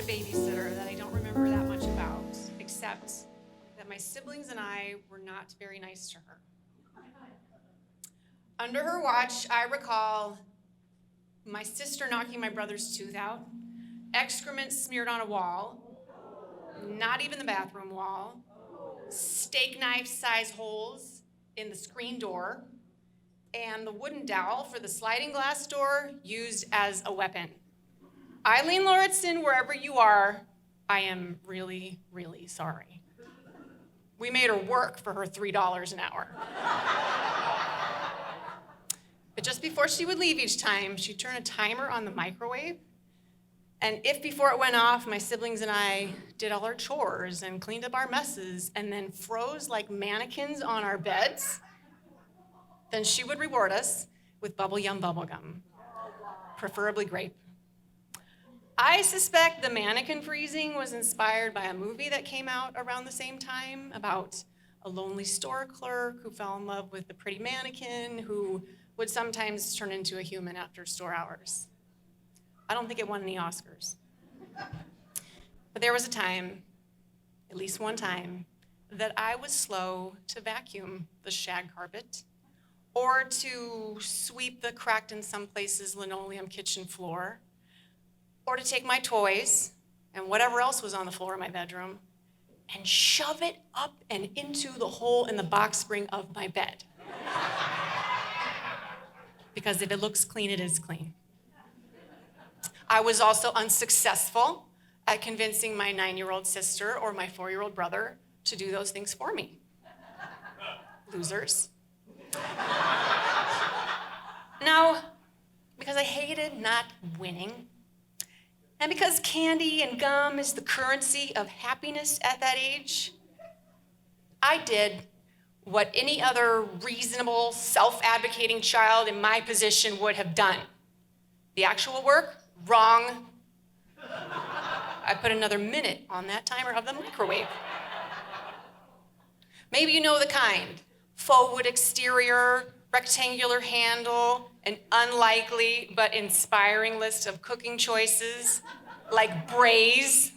babysitter that I don't remember that much about, except that my siblings and I were not very nice to her. Under her watch, I recall my sister knocking my brother's tooth out, excrement smeared on a wall, not even the bathroom wall, steak knife size holes in the screen door, and the wooden dowel for the sliding glass door used as a weapon. Eileen Lauritsen, wherever you are, I am really, really sorry. We made her work for her $3 an hour. But just before she would leave each time, she'd turn a timer on the microwave. And if before it went off, my siblings and I did all our chores and cleaned up our messes and then froze like mannequins on our beds, then she would reward us with Bubble Yum bubblegum, preferably grape. I suspect the mannequin freezing was inspired by a movie that came out around the same time about a lonely store clerk who fell in love with the pretty mannequin who would sometimes turn into a human after store hours. I don't think it won any Oscars. But there was a time, at least one time, that I was slow to vacuum the shag carpet or to sweep the cracked in some places linoleum kitchen floor, or to take my toys and whatever else was on the floor of my bedroom and shove it up and into the hole in the box spring of my bed. Because if it looks clean, it is clean. I was also unsuccessful at convincing my 9-year-old sister or my 4-year-old brother to do those things for me. Losers. Now, because I hated not winning, and because candy and gum is the currency of happiness at that age, I did what any other reasonable, self-advocating child in my position would have done. The actual work? Wrong. I put another minute on that timer of the microwave. Maybe you know the kind. Faux wood exterior, rectangular handle, an unlikely but inspiring list of cooking choices like braise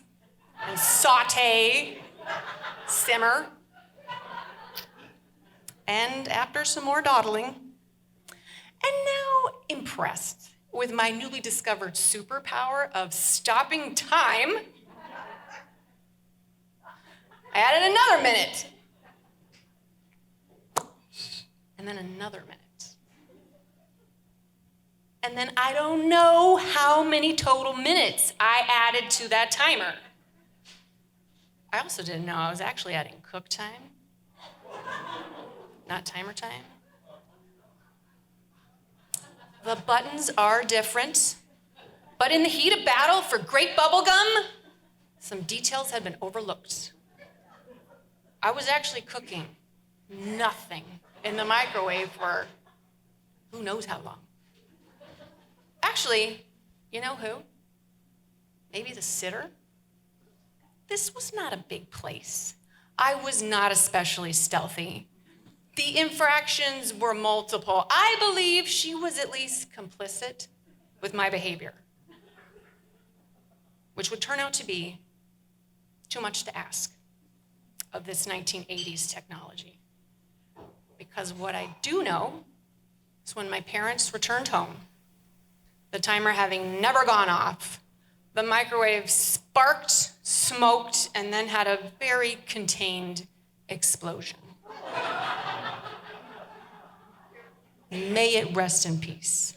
and saute, simmer. And after some more dawdling, and now impressed with my newly discovered superpower of stopping time, I added another minute. And then another minute. And then I don't know how many total minutes I added to that timer. I also didn't know I was actually adding cook time, not timer time. The buttons are different, but in the heat of battle for grape bubblegum, some details had been overlooked. I was actually cooking nothing in the microwave for who knows how long. Actually, you know who? Maybe the sitter? This was not a big place. I was not especially stealthy. The infractions were multiple. I believe she was at least complicit with my behavior, which would turn out to be too much to ask of this 1980s technology. Because what I do know is when my parents returned home, the timer having never gone off, the microwave sparked, smoked, and then had a very contained explosion. May it rest in peace.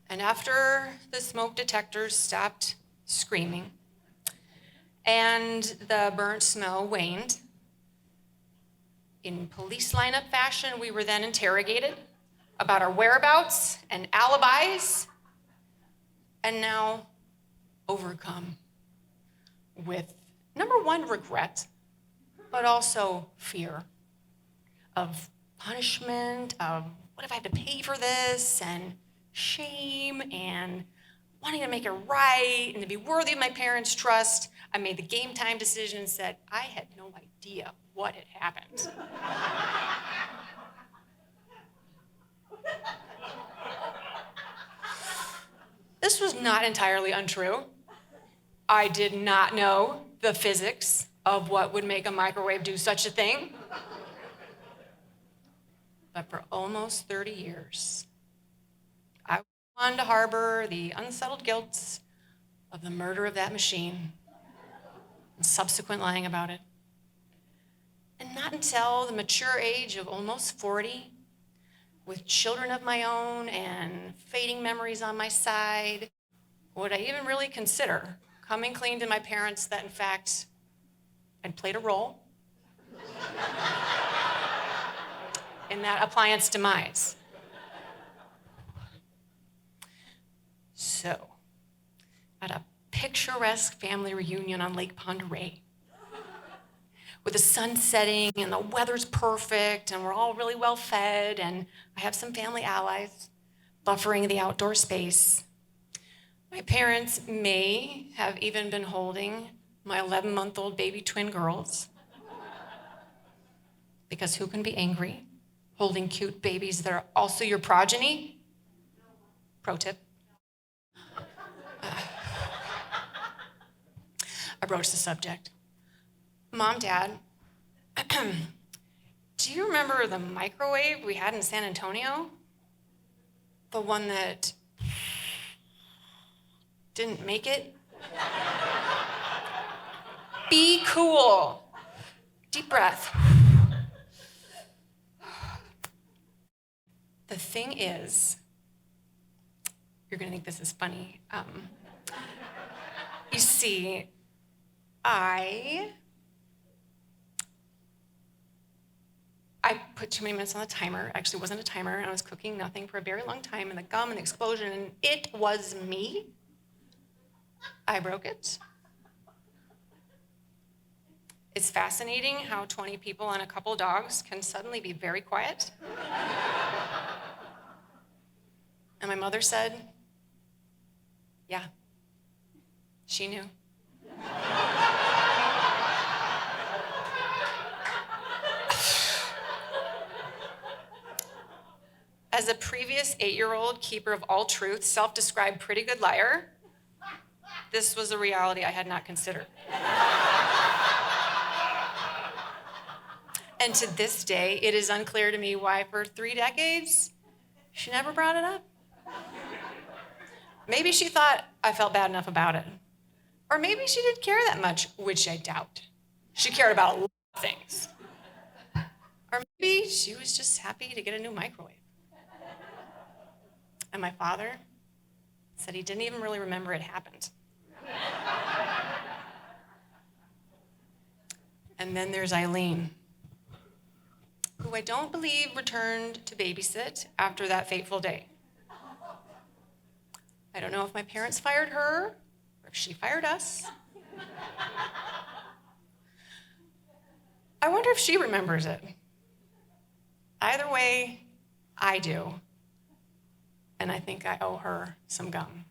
And after the smoke detectors stopped screaming and the burnt smell waned, in police lineup fashion, we were then interrogated about our whereabouts and alibis, and now overcome with, number one, regret, but also fear of punishment, of what if I have to pay for this, and shame, and wanting to make it right, and to be worthy of my parents' trust. I made the game time decision and said, I had no idea what had happened. The this was not entirely untrue. I did not know the physics of what would make a microwave do such a thing. But for almost 30 years, I went on to harbor the unsettled guilt of the murder of that machine and subsequent lying about it. And not until the mature age of almost 40, with children of my own and fading memories on my side, would I even really consider coming clean to my parents that, in fact, I'd played a role in that appliance demise. So, at a picturesque family reunion on Lake Ponderay, with the sun setting and the weather's perfect and we're all really well fed and I have some family allies buffering the outdoor space, my parents may have even been holding my 11-month-old baby twin girls, because who can be angry holding cute babies that are also your progeny? Pro tip. I broached the subject. Mom, Dad, do you remember the microwave we had in San Antonio? The one that didn't make it? Be cool. Deep breath. The thing is, you're gonna think this is funny. You see, I put too many minutes on the timer. Actually, it wasn't a timer, and I was cooking nothing for a very long time, and the gum and the explosion, and it was me. I broke it. It's fascinating how 20 people and a couple dogs can suddenly be very quiet. And my mother said, yeah, she knew. As a previous 8-year-old keeper of all truth, self-described pretty good liar, this was a reality I had not considered. And to this day, it is unclear to me why for 3 decades, she never brought it up. Maybe she thought I felt bad enough about it. Or maybe she didn't care that much, which I doubt. She cared about a lot of things. Or maybe she was just happy to get a new microwave. And my father said he didn't even really remember it happened. And then there's Eileen, who I don't believe returned to babysit after that fateful day. I don't know if my parents fired her or if she fired us. I wonder if she remembers it. Either way, I do. And I think I owe her some gum.